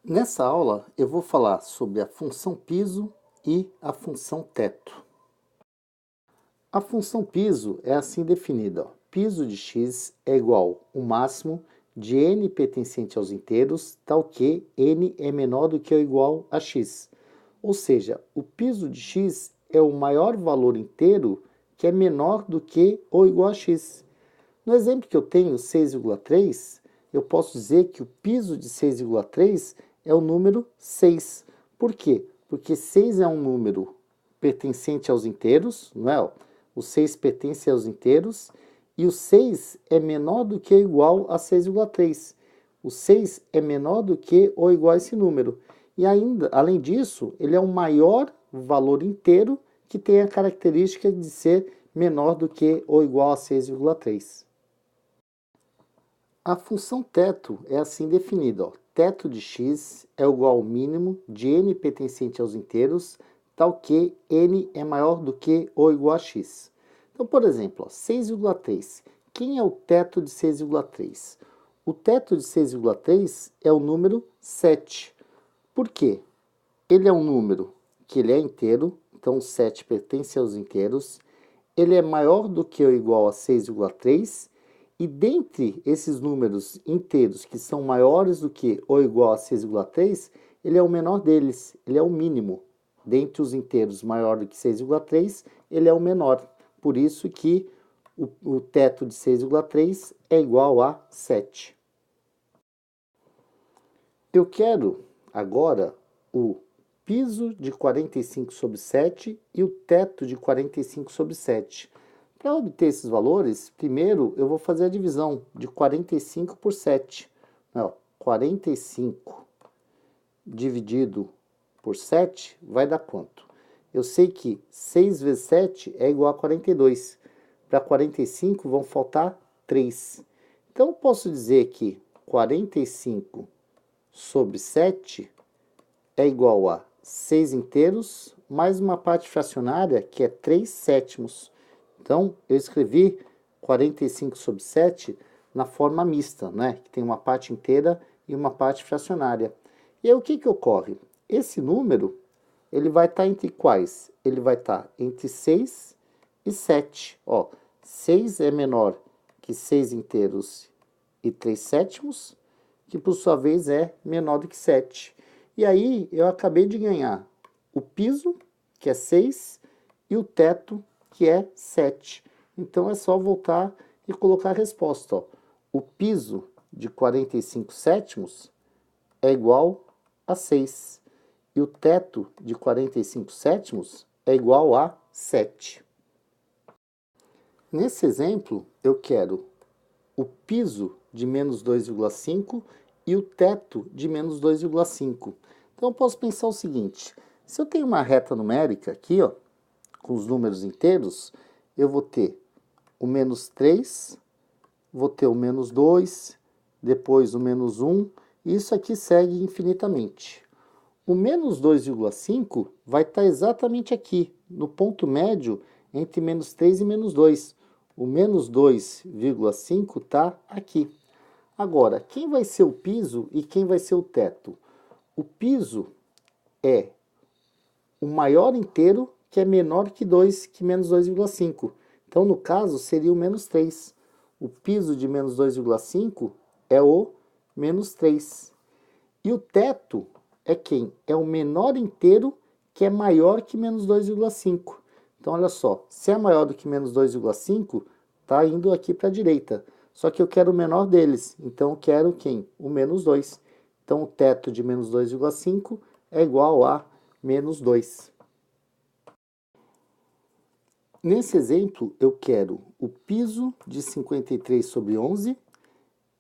Nessa aula eu vou falar sobre a função piso e a função teto. A função piso é assim definida: ó. Piso de x é igual ao máximo de n pertencente aos inteiros, tal que n é menor do que ou igual a x. Ou seja, o piso de x é o maior valor inteiro que é menor do que ou igual a x. No exemplo que eu tenho, 6,3, eu posso dizer que o piso de 6,3 é o número 6. Por quê? Porque 6 é um número pertencente aos inteiros, não é? O 6 pertence aos inteiros e o 6 é menor do que ou igual a 6,3. O 6 é menor do que ou igual a esse número. E ainda, além disso, ele é o maior valor inteiro que tem a característica de ser menor do que ou igual a 6,3. A função teto é assim definida: ó. Teto de x é igual ao mínimo de n pertencente aos inteiros, tal que n é maior do que ou igual a x. Então, por exemplo, 6,3. Quem é o teto de 6,3? O teto de 6,3 é o número 7. Por quê? Ele é um número que ele é inteiro, então 7 pertence aos inteiros. Ele é maior do que ou igual a 6,3. E dentre esses números inteiros que são maiores do que ou igual a 6,3, ele é o menor deles, ele é o mínimo. Dentre os inteiros maior do que 6,3, ele é o menor. Por isso que o teto de 6,3 é igual a 7. Eu quero agora o piso de 45 sobre 7 e o teto de 45 sobre 7. Para obter esses valores, primeiro eu vou fazer a divisão de 45 por 7. Não, 45 dividido por 7 vai dar quanto? Eu sei que 6 vezes 7 é igual a 42. Para 45 vão faltar 3. Então eu posso dizer que 45 sobre 7 é igual a 6 inteiros mais uma parte fracionária que é 3 sétimos. Então, eu escrevi 45 sobre 7 na forma mista, né? Que tem uma parte inteira e uma parte fracionária. E aí, o que ocorre? Esse número, ele vai estar entre quais? Ele vai estar entre 6 e 7. Ó, 6 é menor que 6 inteiros e 3 sétimos, que por sua vez é menor do que 7. E aí, eu acabei de ganhar o piso, que é 6, e o teto, que é 7. Então é só voltar e colocar a resposta. Ó. O piso de 45 sétimos é igual a 6. E o teto de 45 sétimos é igual a 7. Nesse exemplo, eu quero o piso de menos 2,5 e o teto de menos 2,5. Então eu posso pensar o seguinte: se eu tenho uma reta numérica aqui, ó, com os números inteiros, eu vou ter o menos 3, vou ter o menos 2, depois o menos 1, e isso aqui segue infinitamente. O menos 2,5 vai estar exatamente aqui, no ponto médio entre menos 3 e menos 2. O menos 2,5 está aqui. Agora, quem vai ser o piso e quem vai ser o teto? O piso é o maior inteiro que é menor que 2, que menos 2,5. Então, no caso, seria o menos 3. O piso de menos 2,5 é o menos 3. E o teto é quem? É o menor inteiro que é maior que menos 2,5. Então, olha só, se é maior do que menos 2,5, está indo aqui para a direita. Só que eu quero o menor deles, então eu quero quem? O menos 2. Então, o teto de menos 2,5 é igual a menos 2. Nesse exemplo, eu quero o piso de 53 sobre 11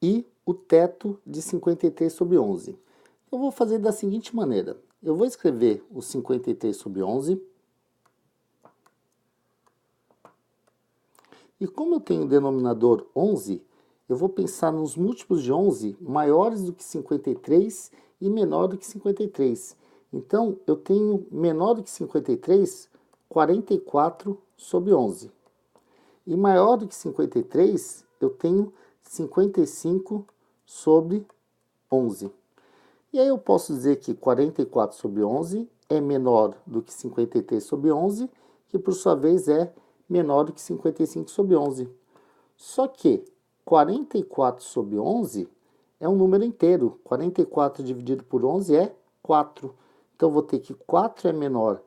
e o teto de 53 sobre 11. Eu vou fazer da seguinte maneira: eu vou escrever o 53 sobre 11. E como eu tenho o denominador 11, eu vou pensar nos múltiplos de 11 maiores do que 53 e menor do que 53. Então, eu tenho menor do que 53, 44 sobre 11. E maior do que 53, eu tenho 55 sobre 11. E aí eu posso dizer que 44 sobre 11 é menor do que 53 sobre 11, que por sua vez é menor do que 55 sobre 11. Só que 44 sobre 11 é um número inteiro. 44 dividido por 11 é 4. Então, vou ter que 4 é menor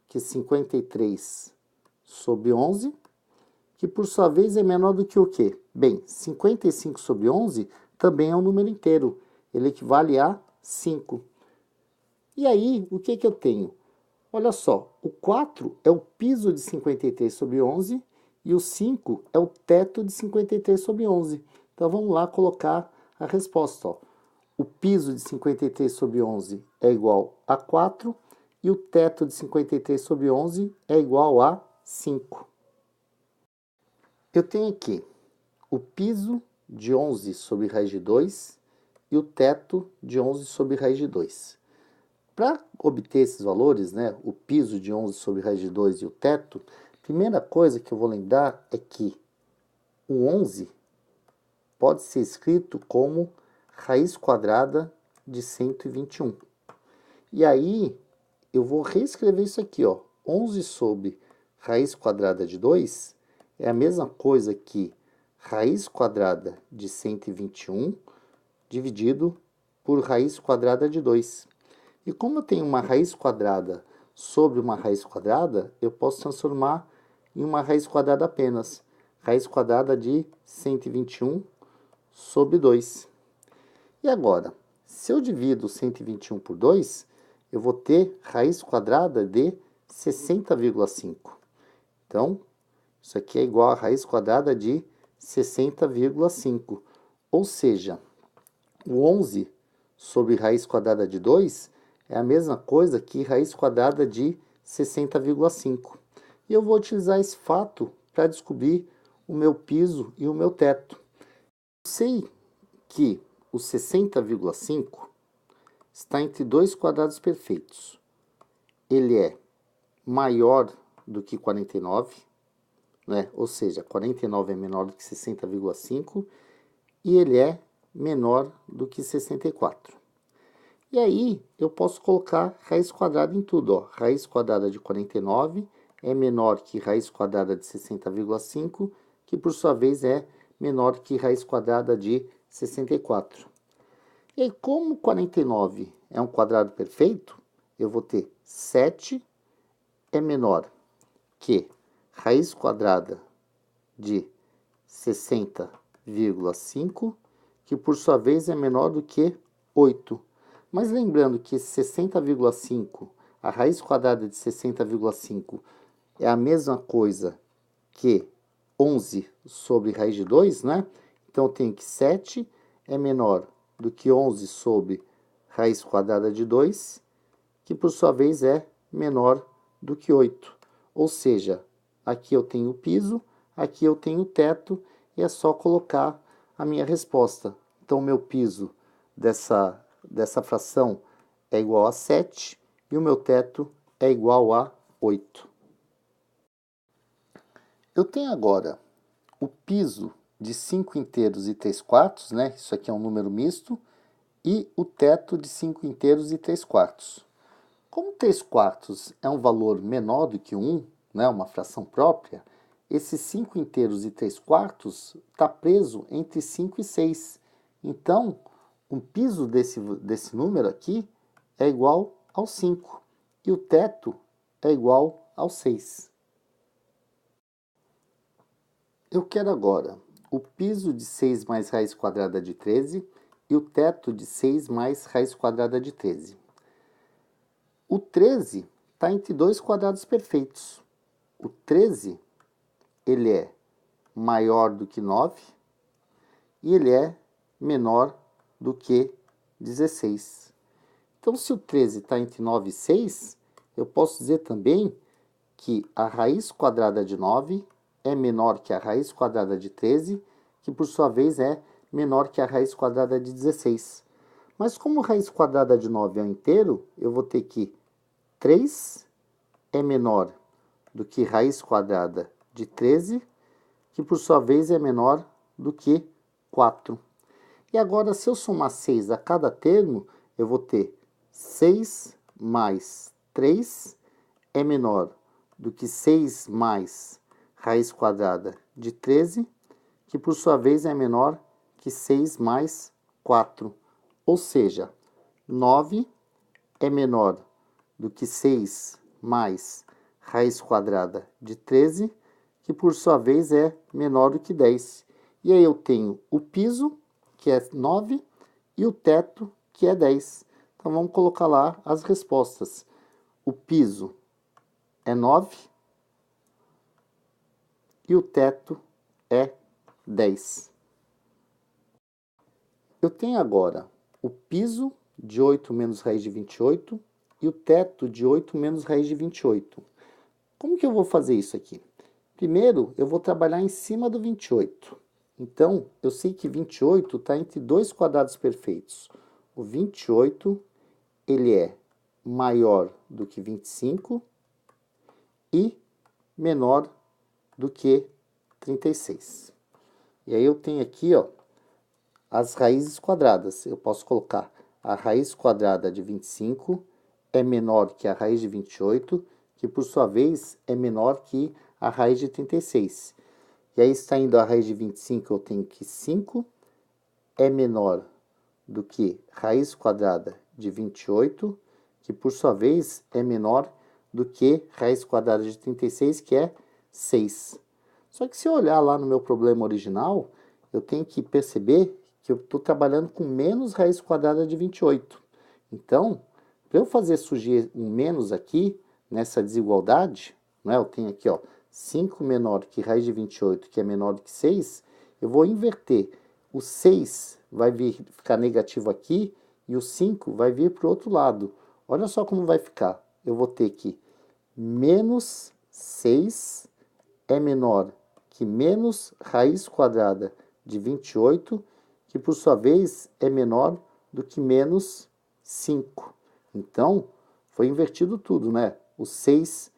que 53 sobre 11, que por sua vez é menor do que o quê? Bem, 55 sobre 11 também é um número inteiro. Ele equivale a 5. E aí, o que eu tenho? Olha só, o 4 é o piso de 53 sobre 11 e o 5 é o teto de 53 sobre 11. Então, vamos lá colocar a resposta. Ó. O piso de 53 sobre 11 é igual a 4 e o teto de 53 sobre 11 é igual a 5. Eu tenho aqui o piso de 11 sobre raiz de 2 e o teto de 11 sobre raiz de 2. Para obter esses valores, né, o piso de 11 sobre raiz de 2 e o teto, a primeira coisa que eu vou lembrar é que o 11 pode ser escrito como raiz quadrada de 121. E aí, eu vou reescrever isso aqui, ó. 11 sobre raiz quadrada de 2 é a mesma coisa que raiz quadrada de 121 dividido por raiz quadrada de 2. E como eu tenho uma raiz quadrada sobre uma raiz quadrada, eu posso transformar em uma raiz quadrada apenas. Raiz quadrada de 121 sobre 2. E agora, se eu divido 121 por 2, eu vou ter raiz quadrada de 60,5. Então, isso aqui é igual a raiz quadrada de 60,5. Ou seja, o 11 sobre raiz quadrada de 2 é a mesma coisa que raiz quadrada de 60,5. E eu vou utilizar esse fato para descobrir o meu piso e o meu teto. Eu sei que o 60,5 está entre dois quadrados perfeitos. Ele é maior do que 49, né? Ou seja, 49 é menor do que 60,5 e ele é menor do que 64. E aí, eu posso colocar raiz quadrada em tudo, ó. Raiz quadrada de 49 é menor que raiz quadrada de 60,5, que por sua vez é menor que raiz quadrada de 64. E aí, como 49 é um quadrado perfeito, eu vou ter 7 é menor que raiz quadrada de 60,5, que por sua vez é menor do que 8. Mas lembrando que 60,5, a raiz quadrada de 60,5 é a mesma coisa que 11 sobre raiz de 2, né? Então, eu tenho que 7 é menor do que 11 sobre raiz quadrada de 2, que por sua vez é menor do que 8. Ou seja, aqui eu tenho o piso, aqui eu tenho o teto, e é só colocar a minha resposta. Então, o meu piso dessa fração é igual a 7 e o meu teto é igual a 8. Eu tenho agora o piso de 5 inteiros e 3 quartos, né? Isso aqui é um número misto, e o teto de 5 inteiros e 3 quartos. Como 3 quartos é um valor menor do que 1, né? Uma fração própria, esses 5 inteiros e 3 quartos está preso entre 5 e 6. Então, o piso desse número aqui é igual ao 5 e o teto é igual ao 6. Eu quero agora o piso de 6 mais raiz quadrada de 13 e o teto de 6 mais raiz quadrada de 13. O 13 está entre dois quadrados perfeitos. O 13 ele é maior do que 9 e ele é menor do que 16. Então, se o 13 está entre 9 e 6, eu posso dizer também que a raiz quadrada de 9 é menor que a raiz quadrada de 13, que por sua vez é menor que a raiz quadrada de 16. Mas como raiz quadrada de 9 é um inteiro, eu vou ter que 3 é menor do que raiz quadrada de 13, que por sua vez é menor do que 4. E agora, se eu somar 6 a cada termo, eu vou ter 6 mais 3 é menor do que 6 mais raiz quadrada de 13, que por sua vez é menor que 6 mais 4. Ou seja, 9 é menor do que 6 mais raiz quadrada de 13, que por sua vez é menor do que 10. E aí eu tenho o piso, que é 9, e o teto, que é 10. Então vamos colocar lá as respostas. O piso é 9 e o teto é 10. Eu tenho agora o piso de 8 menos raiz de 28 e o teto de 8 menos raiz de 28. Como que eu vou fazer isso aqui? Primeiro, eu vou trabalhar em cima do 28. Então, eu sei que 28 está entre dois quadrados perfeitos. O 28, ele é maior do que 25 e menor do que 36. E aí eu tenho aqui, ó, as raízes quadradas. Eu posso colocar a raiz quadrada de 25 é menor que a raiz de 28, que por sua vez é menor que a raiz de 36. E aí, saindo a raiz de 25, eu tenho que 5 é menor do que raiz quadrada de 28, que por sua vez é menor do que raiz quadrada de 36, que é 6. Só que se eu olhar lá no meu problema original, eu tenho que perceber que eu estou trabalhando com menos raiz quadrada de 28. Então, para eu fazer surgir um menos aqui, nessa desigualdade, né, eu tenho aqui, ó, 5 menor que raiz de 28, que é menor do que 6, eu vou inverter. O 6 vai ficar negativo aqui e o 5 vai vir para o outro lado. Olha só como vai ficar. Eu vou ter que menos 6 é menor que menos raiz quadrada de 28, que por sua vez é menor do que menos 5. Então, foi invertido tudo, né? O 6,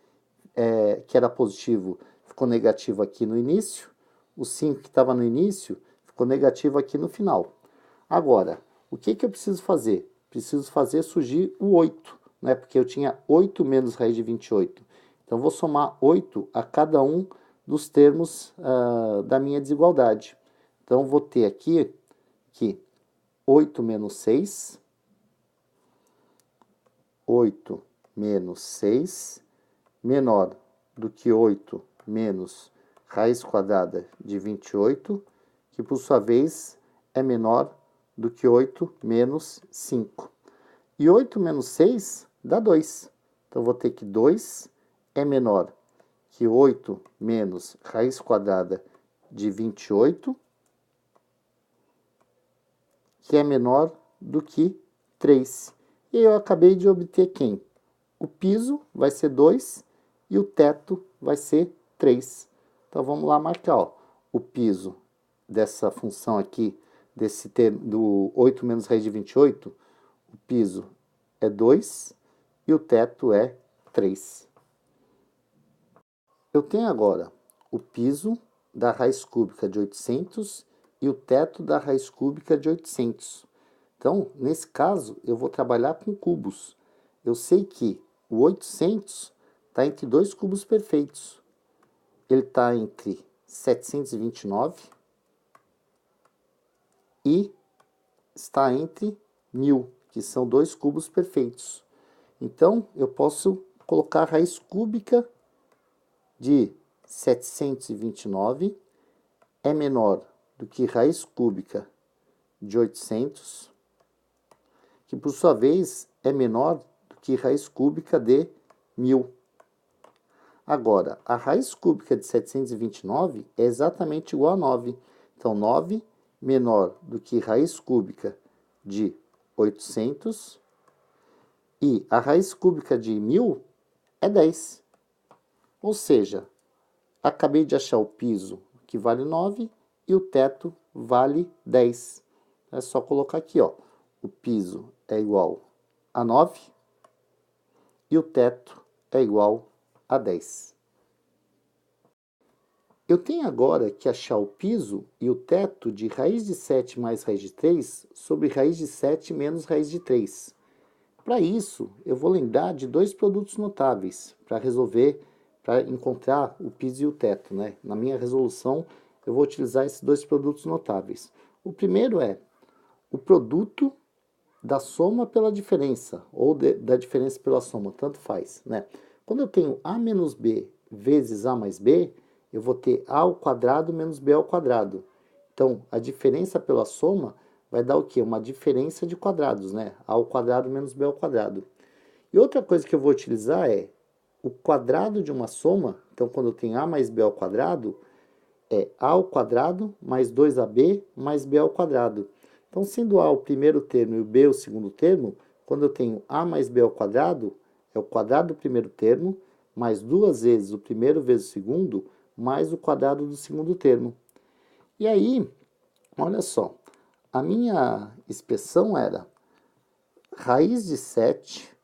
que era positivo, ficou negativo aqui no início. O 5, que estava no início, ficou negativo aqui no final. Agora, o que eu preciso fazer? Preciso fazer surgir o 8, né? Porque eu tinha 8 menos raiz de 28. Então, vou somar 8 a cada um dos termos da minha desigualdade. Então, vou ter aqui que 8 menos 6, 8 menos 6, menor do que 8 menos raiz quadrada de 28, que por sua vez é menor do que 8 menos 5. E 8 menos 6 dá 2. Então, vou ter que 2 é menor que 8 menos raiz quadrada de 28, que é menor do que 3. E eu acabei de obter quem? O piso vai ser 2 e o teto vai ser 3. Então, vamos lá marcar, ó, o piso dessa função aqui, desse termo, do 8 menos raiz de 28, o piso é 2 e o teto é 3. Eu tenho agora o piso da raiz cúbica de 800 e o teto da raiz cúbica de 800. Então, nesse caso, eu vou trabalhar com cubos. Eu sei que o 800 está entre dois cubos perfeitos. Ele está entre 729 e está entre 1000, que são dois cubos perfeitos. Então, eu posso colocar a raiz cúbica de 729 é menor do que raiz cúbica de 800, que por sua vez é menor do que raiz cúbica de 1000. Agora, a raiz cúbica de 729 é exatamente igual a 9. Então, 9 menor do que raiz cúbica de 800 e a raiz cúbica de 1000 é 10. Ou seja, acabei de achar o piso, que vale 9, e o teto vale 10. É só colocar aqui, ó, o piso é igual a 9 e o teto é igual a 10. Eu tenho agora que achar o piso e o teto de raiz de 7 mais raiz de 3 sobre raiz de 7 menos raiz de 3. Para isso, eu vou lembrar de dois produtos notáveis para resolver, para encontrar o piso e o teto, né? Na minha resolução, eu vou utilizar esses dois produtos notáveis. O primeiro é o produto da soma pela diferença, ou da diferença pela soma, tanto faz, né? Quando eu tenho a menos b vezes a mais b, eu vou ter a ao quadrado menos b ao quadrado. Então, a diferença pela soma vai dar o quê? Uma diferença de quadrados, né? A ao quadrado menos b ao quadrado. E outra coisa que eu vou utilizar é o quadrado de uma soma. Então, quando eu tenho a mais b ao quadrado, é a ao quadrado mais 2ab mais b ao quadrado. Então, sendo a o primeiro termo e o b o segundo termo, quando eu tenho a mais b ao quadrado, é o quadrado do primeiro termo, mais duas vezes o primeiro vezes o segundo, mais o quadrado do segundo termo. E aí, olha só, a minha expressão era raiz de 7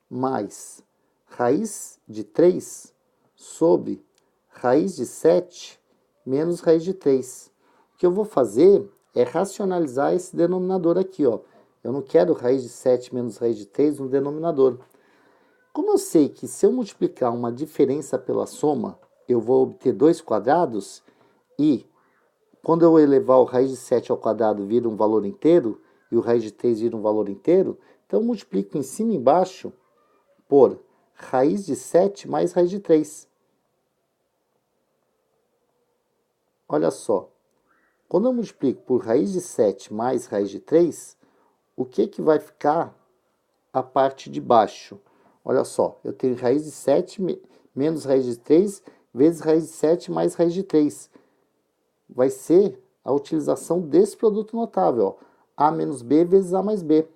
mais raiz de 3 sobre raiz de 7 menos raiz de 3. O que eu vou fazer é racionalizar esse denominador aqui, ó. Eu não quero raiz de 7 menos raiz de 3 no denominador. Como eu sei que se eu multiplicar uma diferença pela soma, eu vou obter dois quadrados, e quando eu elevar o raiz de 7 ao quadrado vira um valor inteiro, e o raiz de 3 vira um valor inteiro, então eu multiplico em cima e embaixo por raiz de 7 mais raiz de 3. Olha só, quando eu multiplico por raiz de 7 mais raiz de 3, o que vai ficar a parte de baixo? Olha só, eu tenho raiz de 7 menos raiz de 3 vezes raiz de 7 mais raiz de 3. Vai ser a utilização desse produto notável, ó, a menos b vezes a mais b.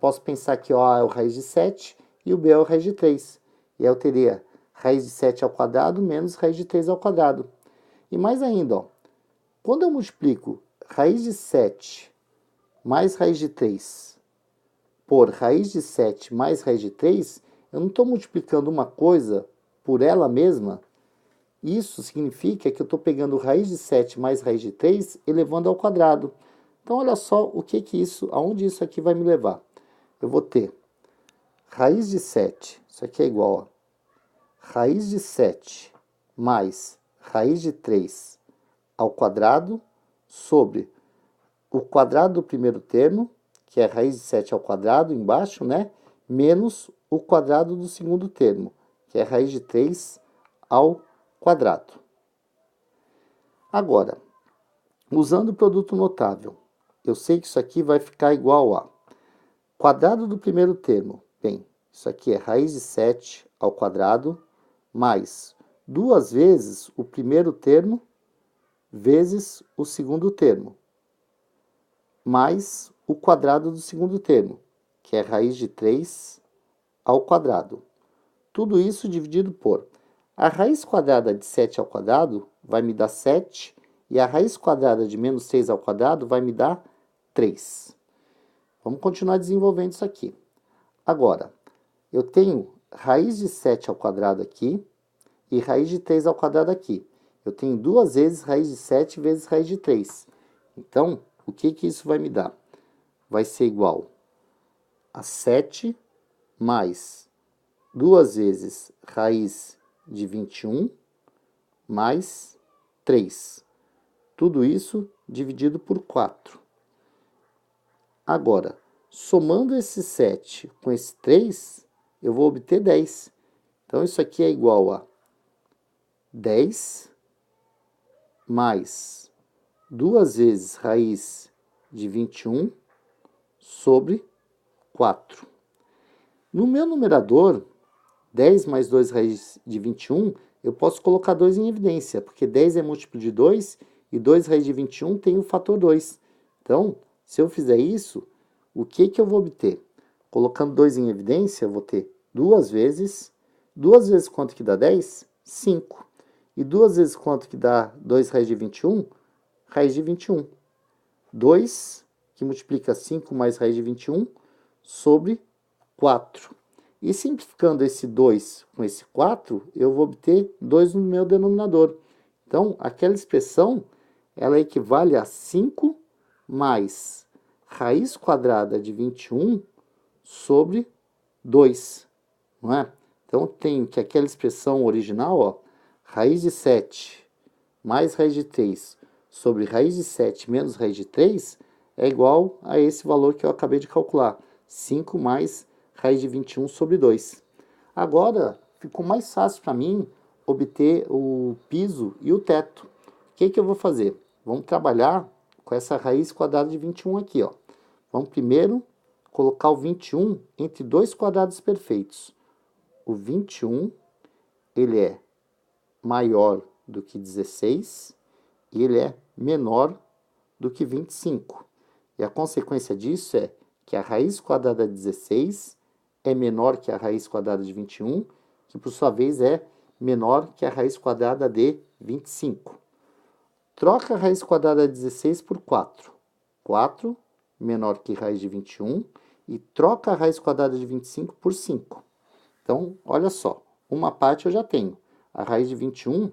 Posso pensar que o a é o raiz de 7 e o b é o raiz de 3. E aí eu teria raiz de 7 ao quadrado menos raiz de 3 ao quadrado. E mais ainda, ó, quando eu multiplico raiz de 7 mais raiz de 3 por raiz de 7 mais raiz de 3, eu não estou multiplicando uma coisa por ela mesma. Isso significa que eu estou pegando raiz de 7 mais raiz de 3 elevando ao quadrado. Então, olha só o que isso, aonde isso aqui vai me levar. Eu vou ter raiz de 7, isso aqui é igual a raiz de 7 mais raiz de 3 ao quadrado sobre o quadrado do primeiro termo, que é raiz de 7 ao quadrado embaixo, né? Menos o quadrado do segundo termo, que é raiz de 3 ao quadrado. Agora, usando o produto notável, eu sei que isso aqui vai ficar igual a quadrado do primeiro termo. Bem, isso aqui é raiz de 7 ao quadrado mais duas vezes o primeiro termo vezes o segundo termo, mais o quadrado do segundo termo, que é raiz de 3 ao quadrado. Tudo isso dividido por a raiz quadrada de 7 ao quadrado vai me dar 7, e a raiz quadrada de menos 3 ao quadrado vai me dar 3. Vamos continuar desenvolvendo isso aqui. Agora, eu tenho raiz de 7 ao quadrado aqui e raiz de 3 ao quadrado aqui. Eu tenho duas vezes raiz de 7 vezes raiz de 3. Então, o que isso vai me dar? Vai ser igual a 7 mais duas vezes raiz de 21 mais 3. Tudo isso dividido por 4. Agora, somando esse 7 com esse 3, eu vou obter 10. Então, isso aqui é igual a 10 mais duas vezes raiz de 21 sobre 4. No meu numerador, 10 mais 2 raiz de 21, eu posso colocar 2 em evidência, porque 10 é múltiplo de 2 e 2 raiz de 21 tem o fator 2. Então, se eu fizer isso, o que eu vou obter? Colocando 2 em evidência, eu vou ter 2 vezes quanto que dá 10? 5. E 2 vezes quanto que dá 2 raiz de 21? Raiz de 21. 2, que multiplica 5 mais raiz de 21, sobre 4. E simplificando esse 2 com esse 4, eu vou obter 2 no meu denominador. Então, aquela expressão, ela equivale a 5 mais raiz quadrada de 21 sobre 2, não é? Então, eu tenho que aquela expressão original, ó, raiz de 7 mais raiz de 3 sobre raiz de 7 menos raiz de 3 é igual a esse valor que eu acabei de calcular, 5 mais raiz de 21 sobre 2. Agora, ficou mais fácil para mim obter o piso e o teto. O que que eu vou fazer? Vamos trabalhar com essa raiz quadrada de 21 aqui, ó. Vamos primeiro colocar o 21 entre dois quadrados perfeitos. O 21, ele é maior do que 16 e ele é menor do que 25. E a consequência disso é que a raiz quadrada de 16 é menor que a raiz quadrada de 21, que por sua vez é menor que a raiz quadrada de 25. Troca a raiz quadrada de 16 por 4. 4 menor que raiz de 21 e troca a raiz quadrada de 25 por 5. Então, olha só, uma parte eu já tenho. A raiz de 21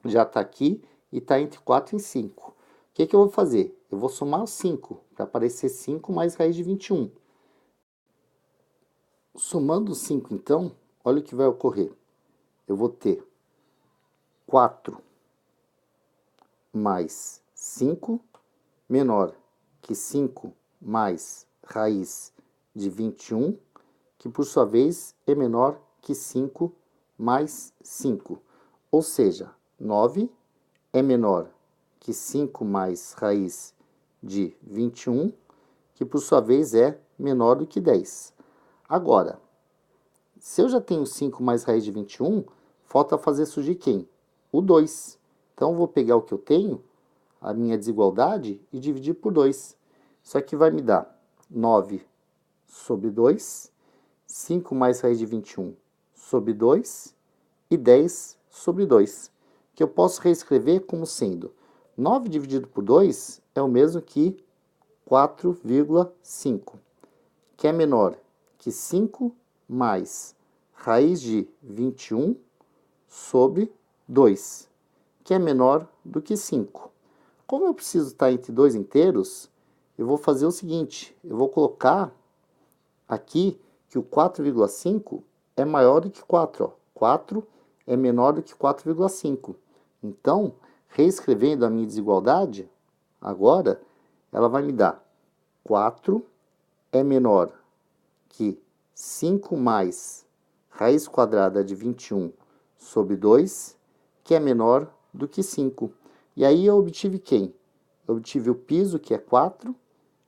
já está aqui e está entre 4 e 5. O que que eu vou fazer? Eu vou somar os 5, para aparecer 5 mais raiz de 21. Somando os 5, então, olha o que vai ocorrer. Eu vou ter 4 mais 5 menor que 5 mais raiz de 21, que por sua vez é menor que 5 mais 5. Ou seja, 9 é menor que 5 mais raiz de 21, que por sua vez é menor do que 10. Agora, se eu já tenho 5 mais raiz de 21, falta fazer surgir quem? O 2. Então, eu vou pegar o que eu tenho, a minha desigualdade, e dividir por 2. Isso aqui vai me dar 9 sobre 2, 5 mais raiz de 21 sobre 2 e 10 sobre 2, que eu posso reescrever como sendo 9 dividido por 2 é o mesmo que 4,5, que é menor que 5 mais raiz de 21 sobre 2, que é menor do que 5. Como eu preciso estar entre dois inteiros, eu vou fazer o seguinte, eu vou colocar aqui que o 4,5 é maior do que 4. Ó. 4 é menor do que 4,5. Então, reescrevendo a minha desigualdade, agora, ela vai me dar 4 é menor que 5 mais raiz quadrada de 21 sobre 2, que é menor do que 5. E aí eu obtive quem? Eu obtive o piso, que é 4,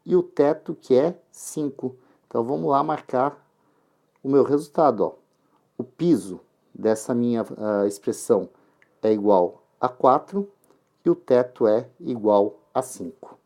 e o teto, que é 5. Então, vamos lá marcar o meu resultado. Ó. O piso dessa minha expressão é igual a 4 e o teto é igual a 5.